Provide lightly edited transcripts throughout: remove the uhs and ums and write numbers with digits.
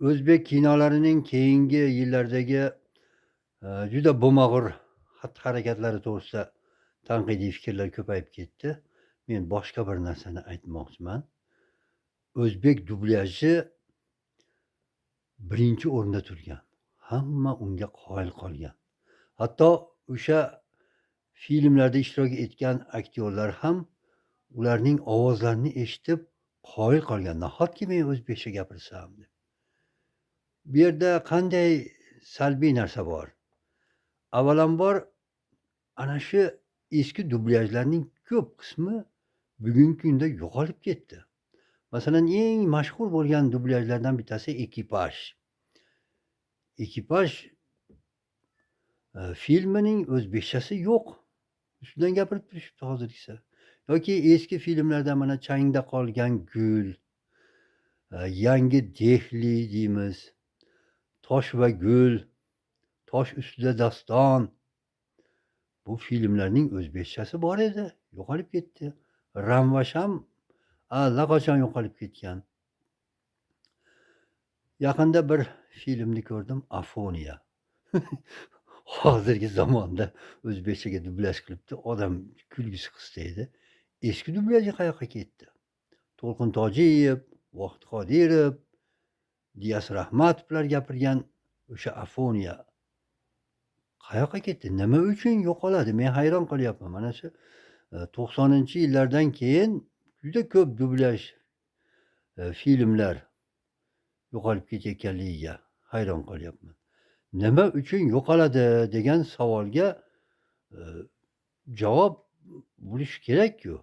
O'zbek kinolarining keyingi yillardagi, juda bo'lmag'ur xatti-harakatlari to'g'risida tanqidiy fikrlar ko'payib ketdi. Men boshqa bir narsani aytmoqchiman. O'zbek dublyajı birinchi o'rinda turgan. Hamma unga qoyil qolgan. Hatto o'sha filmlarda ishtirok etgan aktyorlar ham ularning ovozlarini eshitib qoyil qolgan. Nahotki men o'zbekcha gapirsam deb. Bu yerda qanday salbiy narsa bor? Avvalambor ana shu eski dublyajlarning ko'p qismi bugungi kunda yo'qolib ketdi. Masalan, eng mashhur bo'lgan dublyajlardan bittasi "Ekipaj". "Ekipaj" filmining o'zbekchasi yo'q. Ustidan gapirib turishibdi hozirgisi. Yoki eski filmlarda mana "Changda qolgan gul", "Yangi Dehli" deymiz, "Tosh va gul", "Tosh ustida daston". Bu filmlarning o'zbekchasi bor edi, yo'qolib ketdi. "Ramvash" ham allaqachon yo'qolib ketgan. Yaqinda bir filmni ko'rdim, "Afoniya". Hozirgi zamonda o'zbekchaga dublyaj qilibdi. Odam kulgisi qisdi edi. Eski dublyajı qayoqqa ketdi? To'lqin Tojiyev, Vohid Qodirov, Diyas Rahmatovlar gapirgan o'sha "Afoniya" qayoqqa ketdi? Nima uchun yo'qoladi? Men hayron qolyapman. Mana shu 90-yillardan keyin juda ko'p dublyaj filmlar yo'qolib ketayotganligiga hayron qolyapman. Nima uchun yo'qoladi degan savolga javob bo'lishi kerak-ku.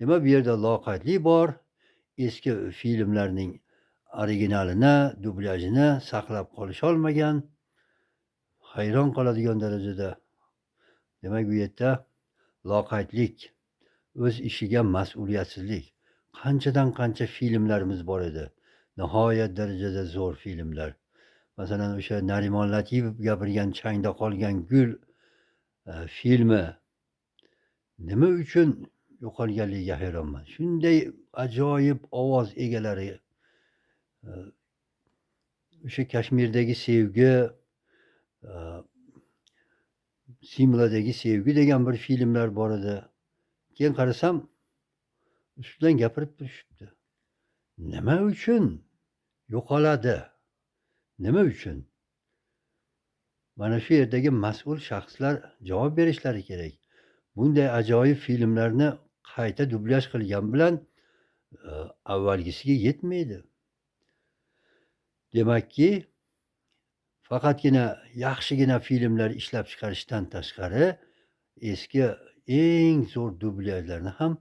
Demak, bu yerda loqaydlik bor. Eski filmlarning originalini, dublyajini saqlab qolisholmagan. Hayron qoladigan darajada. Demak, bu yerda loqaydlik, o'z ishiga mas'uliyatsizlik. Qanchadan qancha filmlarimiz bor edi. Nihoyat darajada zo'r filmlar. Masalan, o'sha Narimon Latipov gapirgan "Changda qolgan gul" filmi nima uchun yo'qolganligiga hayronman. Shunday ajoyib ovoz egalari, o'sha "Kashmirdagi sevgi", "Simladagi sevgi" degan bir filmlar bor edi. Keyin qarasam, ustidan gapirib turishibdi. Nima uchun yo'qoladi? Nima uchun? Mana shu yerdagi mas'ul shaxslar javob berishlari kerak. Bunday ajoyib filmlarni qayta dublyaj qilgan bilan avvalgisiga yetmaydi. Demakki, faqatgina yaxshigina filmlar ishlab chiqarishdan tashqari, eski eng zo'r dublyajlarni ham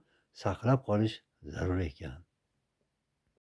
saqlab qolish zarur ekan.